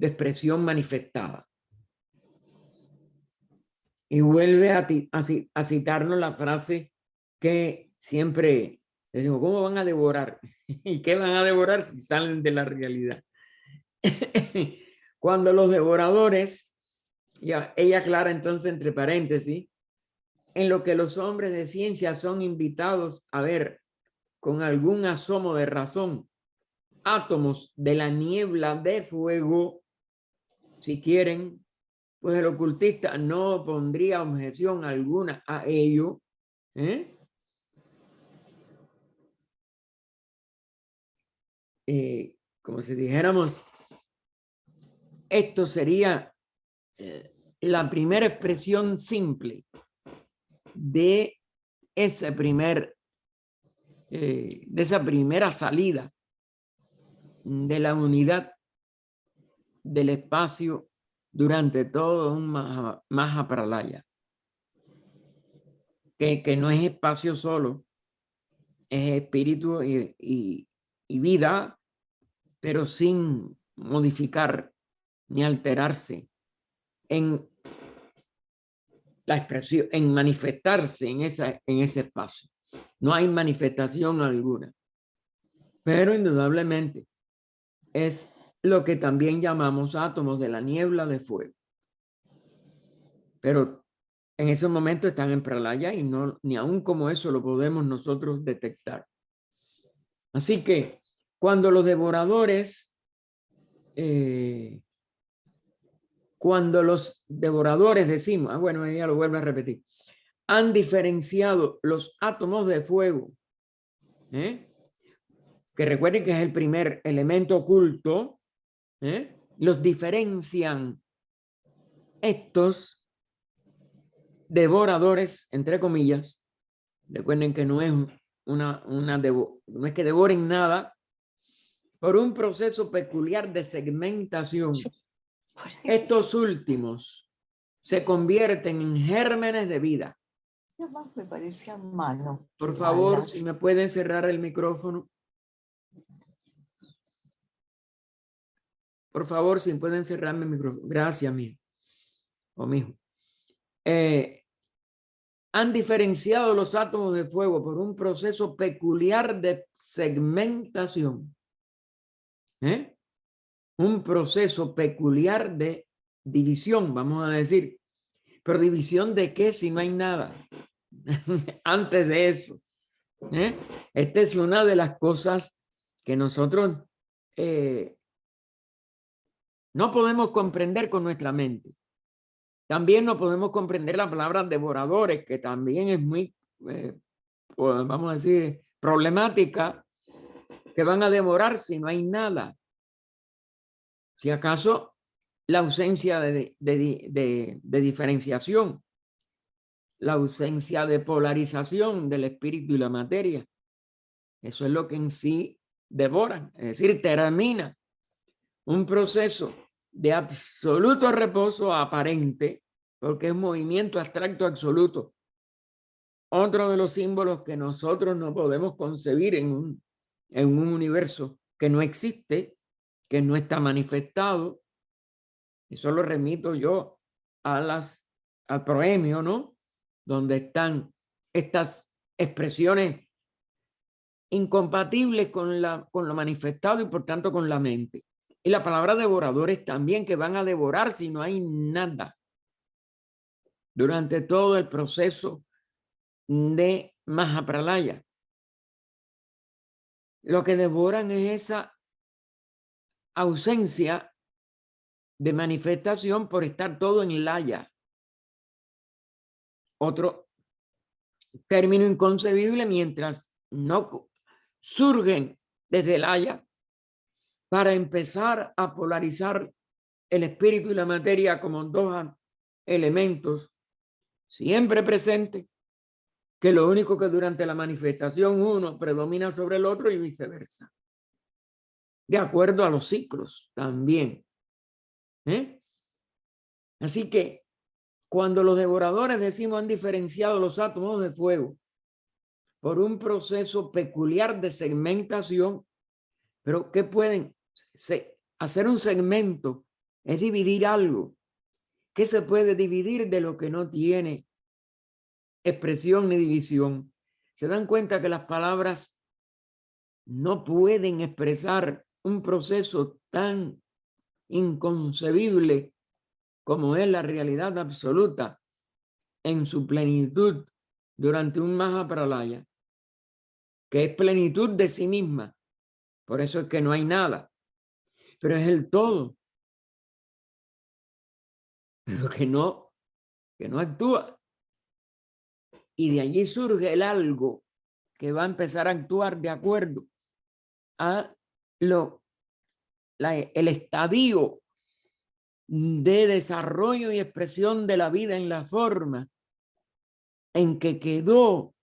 expresión manifestada. Y vuelve a citarnos la frase que siempre decimos: ¿cómo van a devorar? ¿Y qué van a devorar si salen de la realidad? Cuando los devoradores, ya, ella aclara entonces entre paréntesis, en lo que los hombres de ciencia son invitados a ver con algún asomo de razón, átomos de la niebla de fuego, si quieren, pues el ocultista no pondría objeción alguna a ello, como si dijéramos, esto sería la primera expresión simple de ese de esa primera salida de la unidad del espacio durante todo un Mahapralaya, que no es espacio solo, es espíritu y vida, pero sin modificar ni alterarse en la expresión, en manifestarse en ese espacio. No hay manifestación alguna, pero indudablemente es lo que también llamamos átomos de la niebla de fuego. Pero en ese momento están en Pralaya y no, ni aún como eso lo podemos nosotros detectar. Así que cuando los devoradores, decimos, bueno, ella lo vuelve a repetir, han diferenciado los átomos de fuego, que recuerden que es el primer elemento oculto, los diferencian estos devoradores, entre comillas. Recuerden que no es no es que devoren nada, por un proceso peculiar de segmentación. Estos últimos se convierten en gérmenes de vida. Me parecía malo. Por favor, si me pueden cerrar el micrófono. Por favor, si pueden cerrarme el micrófono. Gracias, mijo. O mijo. Han diferenciado los átomos de fuego por un proceso peculiar de segmentación. Un proceso peculiar de división, vamos a decir. Pero división de qué si no hay nada antes de eso. Esta es una de las cosas que nosotros no podemos comprender con nuestra mente. También no podemos comprender la palabra devoradores, que también es muy, vamos a decir, problemática, que van a devorar si no hay nada. Si acaso la ausencia de diferenciación, la ausencia de polarización del espíritu y la materia. Eso es lo que en sí devoran, es decir, termina un proceso de absoluto reposo aparente, porque es movimiento abstracto absoluto. Otro de los símbolos que nosotros no podemos concebir en un universo que no existe, que no está manifestado. Eso lo remito yo al proemio, ¿no? Donde están estas expresiones incompatibles con lo manifestado y por tanto con la mente. Y la palabra devoradores también, que van a devorar si no hay nada. durante todo el proceso de Mahapralaya. Lo que devoran es esa ausencia de manifestación por estar todo en laya. Otro término inconcebible, mientras no surgen desde laya para empezar a polarizar el espíritu y la materia como dos elementos siempre presentes, que lo único que durante la manifestación uno predomina sobre el otro y viceversa, de acuerdo a los ciclos también. Así que cuando los devoradores decimos han diferenciado los átomos de fuego por un proceso peculiar de segmentación, pero ¿qué pueden hacer? Un segmento es dividir algo. ¿Qué se puede dividir de lo que no tiene expresión ni división? Se dan cuenta que las palabras no pueden expresar un proceso tan inconcebible como es la realidad absoluta en su plenitud durante un Mahapralaya, que es plenitud de sí misma. Por eso es que no hay nada, pero es el todo, pero que no actúa. Y de allí surge el algo que va a empezar a actuar de acuerdo a el estadio de desarrollo y expresión de la vida en la forma en que quedó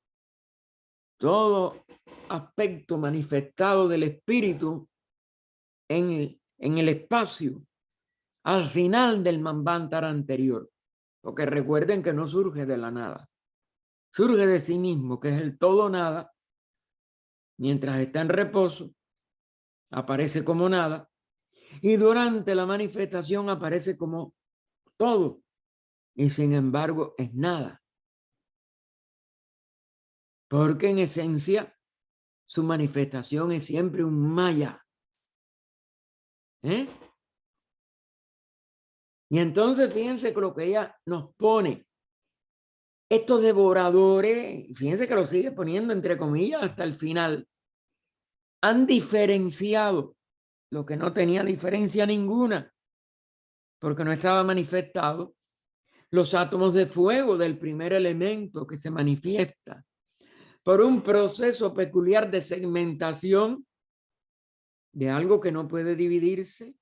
todo aspecto manifestado del espíritu en el espacio al final del Manvantara anterior. Porque recuerden que no surge de la nada, surge de sí mismo, que es el todo nada. Mientras está en reposo, aparece como nada, y durante la manifestación aparece como todo, y sin embargo es nada. Porque en esencia su manifestación es siempre un maya. Y entonces fíjense que lo que ella nos pone, estos devoradores, fíjense que lo sigue poniendo entre comillas hasta el final, han diferenciado lo que no tenía diferencia ninguna, porque no estaba manifestado, los átomos de fuego del primer elemento que se manifiesta por un proceso peculiar de segmentación de algo que no puede dividirse.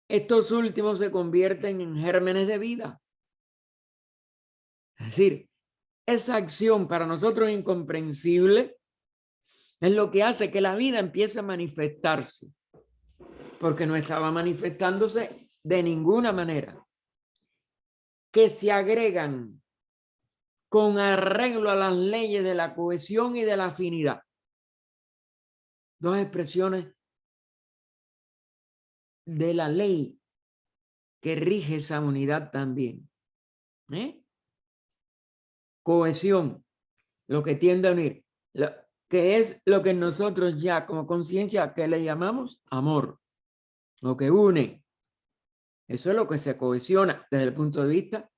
Estos últimos se convierten en gérmenes de vida. Es decir, esa acción para nosotros incomprensible es lo que hace que la vida empiece a manifestarse, porque no estaba manifestándose de ninguna manera. Que se agregan con arreglo a las leyes de la cohesión y de la afinidad. Dos expresiones de la ley que rige esa unidad también. Cohesión, lo que tiende a unir, que es lo que nosotros ya como conciencia que le llamamos amor, lo que une. Eso es lo que se cohesiona desde el punto de vista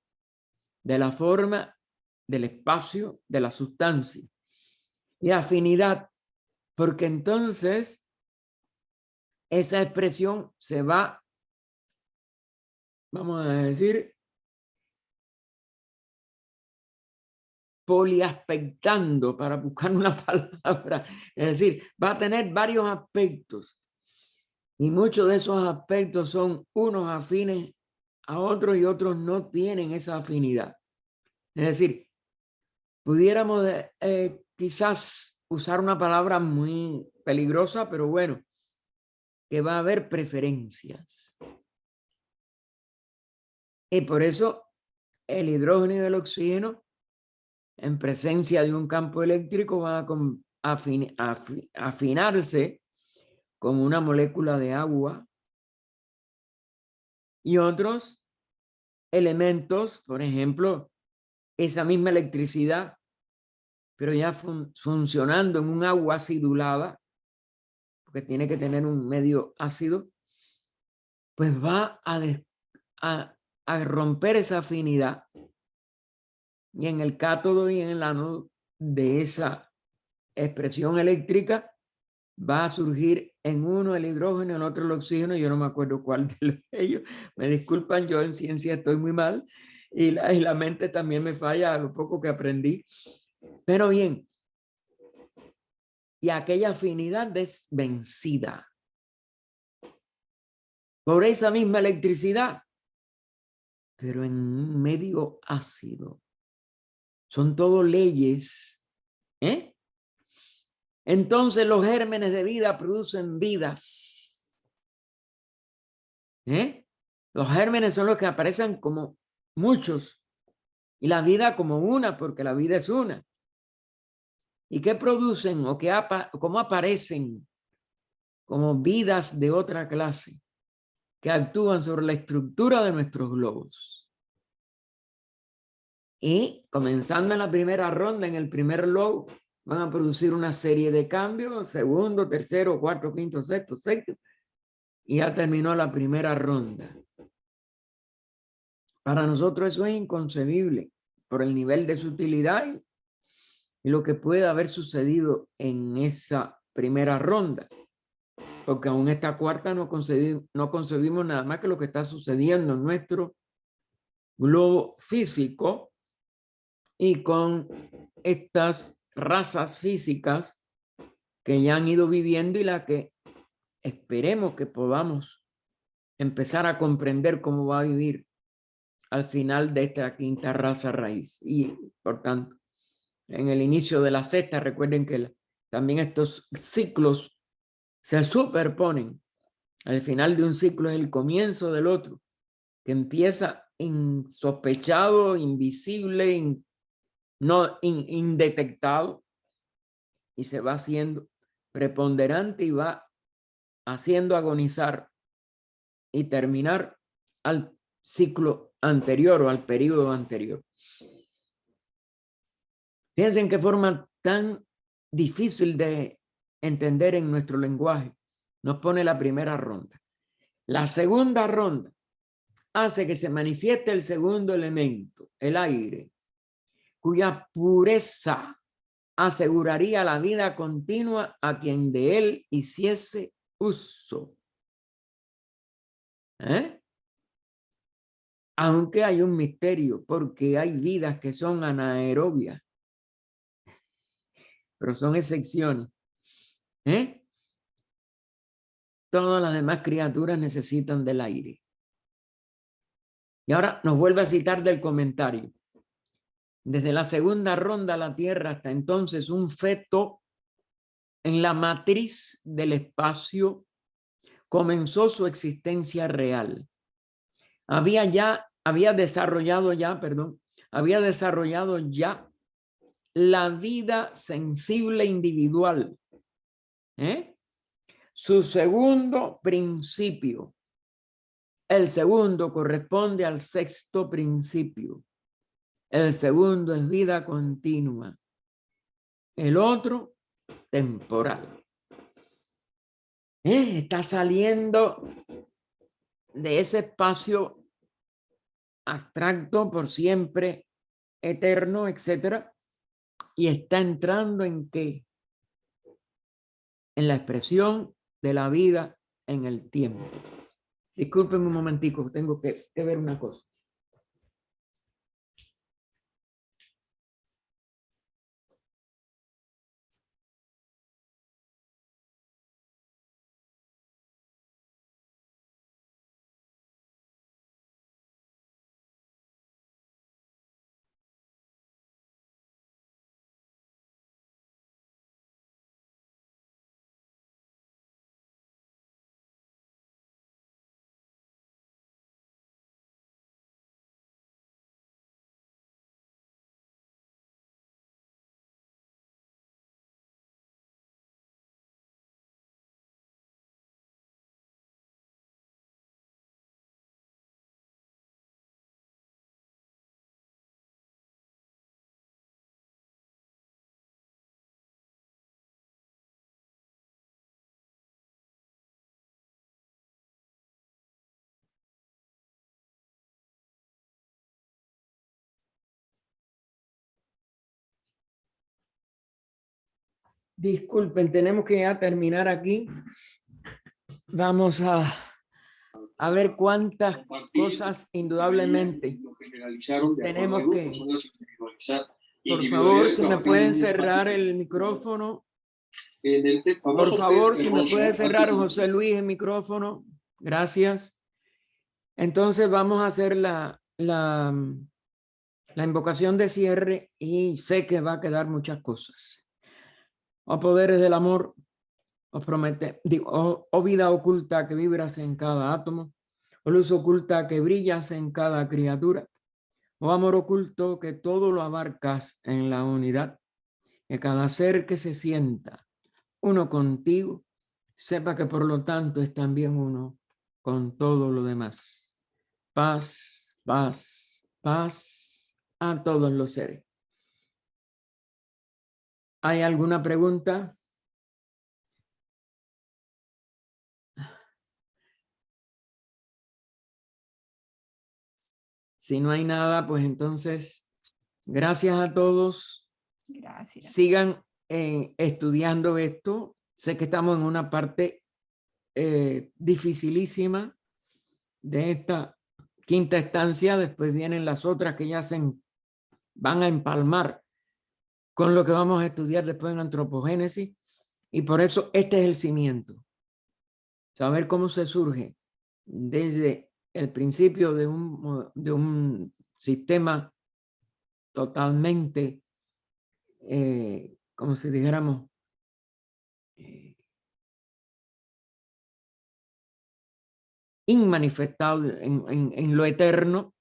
de la forma, del espacio, de la sustancia. Y afinidad, porque entonces esa expresión se va, vamos a decir, poliaspectando, para buscar una palabra. Es decir, va a tener varios aspectos. Y muchos de esos aspectos son unos afines a otros y otros no tienen esa afinidad. Es decir, pudiéramos quizás usar una palabra muy peligrosa, pero bueno, que va a haber preferencias. Y por eso el hidrógeno y el oxígeno, en presencia de un campo eléctrico, van a afinarse con una molécula de agua, y otros elementos, por ejemplo, esa misma electricidad, pero ya funcionando en un agua acidulada, porque tiene que tener un medio ácido, pues va a a romper esa afinidad y en el cátodo y en el ánodo de esa expresión eléctrica va a surgir en uno el hidrógeno, en otro el oxígeno. Yo no me acuerdo cuál de ellos. Me disculpan, yo en ciencia estoy muy mal y la mente también me falla a lo poco que aprendí. Pero bien, y aquella afinidad es vencida por esa misma electricidad, pero en un medio ácido. Son todo leyes, ¿eh? Entonces los gérmenes de vida producen vidas, ¿eh? Los gérmenes son los que aparecen como muchos y la vida como una, porque la vida es una. ¿Y qué producen o cómo aparecen como vidas de otra clase que actúan sobre la estructura de nuestros globos? Y comenzando en la primera ronda, en el primer globo, van a producir una serie de cambios, segundo, tercero, cuarto, quinto, sexto, sexto, y ya terminó la primera ronda. Para nosotros eso es inconcebible por el nivel de sutilidad y lo que puede haber sucedido en esa primera ronda. Porque aún esta cuarta no concebimos nada más que lo que está sucediendo en nuestro globo físico y con estas razas físicas que ya han ido viviendo y la que esperemos que podamos empezar a comprender cómo va a vivir al final de esta quinta raza raíz. Y por tanto, en el inicio de la sexta, recuerden que también estos ciclos se superponen. Al final de un ciclo es el comienzo del otro, que empieza insospechado, invisible, indetectado, y se va haciendo preponderante y va haciendo agonizar y terminar al ciclo anterior o al periodo anterior. Fíjense en qué forma tan difícil de entender en nuestro lenguaje nos pone la primera ronda. La segunda ronda hace que se manifieste el segundo elemento, el aire, cuya pureza aseguraría la vida continua a quien de él hiciese uso. Aunque hay un misterio, porque hay vidas que son anaerobias, pero son excepciones. Todas las demás criaturas necesitan del aire. Y ahora nos vuelve a citar del comentario. Desde la segunda ronda a la Tierra hasta entonces un feto en la matriz del espacio comenzó su existencia real. Había desarrollado ya la vida sensible individual. Su segundo principio. El segundo corresponde al sexto principio. El segundo es vida continua. El otro, temporal. Está saliendo de ese espacio abstracto por siempre, eterno, etcétera, y está entrando ¿en qué? En la expresión de la vida en el tiempo. Disculpen un momentico, tengo que ver una cosa. Disculpen, tenemos que ya terminar aquí. Vamos a ver cuántas cosas indudablemente tenemos que... Por favor, si me pueden cerrar el micrófono. Por favor, si me puede cerrar José Luis el micrófono. Gracias. Entonces vamos a hacer la invocación de cierre y sé que va a quedar muchas cosas. Oh poderes del amor, os promete, digo, oh vida oculta que vibras en cada átomo, oh luz oculta que brillas en cada criatura, oh amor oculto que todo lo abarcas en la unidad, que cada ser que se sienta uno contigo, sepa que por lo tanto es también uno con todo lo demás. Paz, paz, paz a todos los seres. ¿Hay alguna pregunta? Si no hay nada, pues entonces, gracias a todos. Gracias. Sigan estudiando esto. Sé que estamos en una parte dificilísima de esta quinta estancia. Después vienen las otras que ya van a empalmar con lo que vamos a estudiar después en antropogénesis. Y por eso este es el cimiento. Saber cómo se surge desde el principio de un sistema totalmente, como si dijéramos, inmanifestado en lo eterno,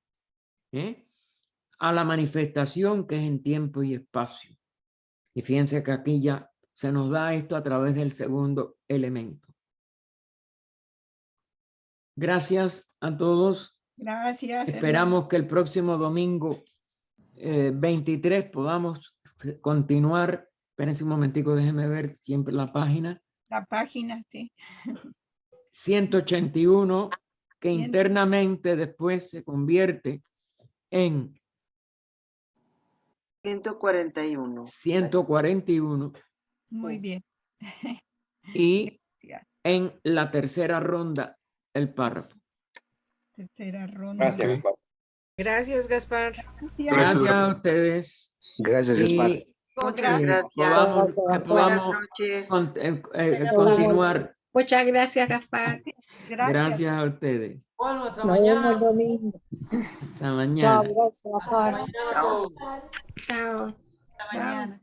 a la manifestación que es en tiempo y espacio. Y fíjense que aquí ya se nos da esto a través del segundo elemento. Gracias a todos. Gracias. Esperamos que el próximo domingo 23 podamos continuar. Espérense un momentico, déjenme ver siempre la página. La página, sí. 181, que internamente después se convierte en 141. 141. Muy bien. Y en la tercera ronda, el párrafo. Tercera ronda. Gracias, Gaspar. Gracias a ustedes. Gracias, Gaspar. Muchas gracias. Que podamos Buenas noches. continuar. Muchas gracias, Gaspar. Gracias a ustedes. Bueno, hasta Nos mañana. vemos el domingo. Hasta mañana. Chao, gracias, Gaspar. Chao. Hasta mañana.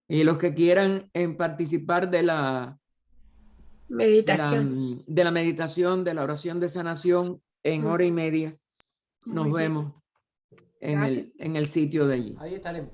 Y los que quieran participar de la Meditación. de la meditación, de la oración de sanación en hora y media, nos Muy bien. vemos en el sitio de allí. Ahí estaremos.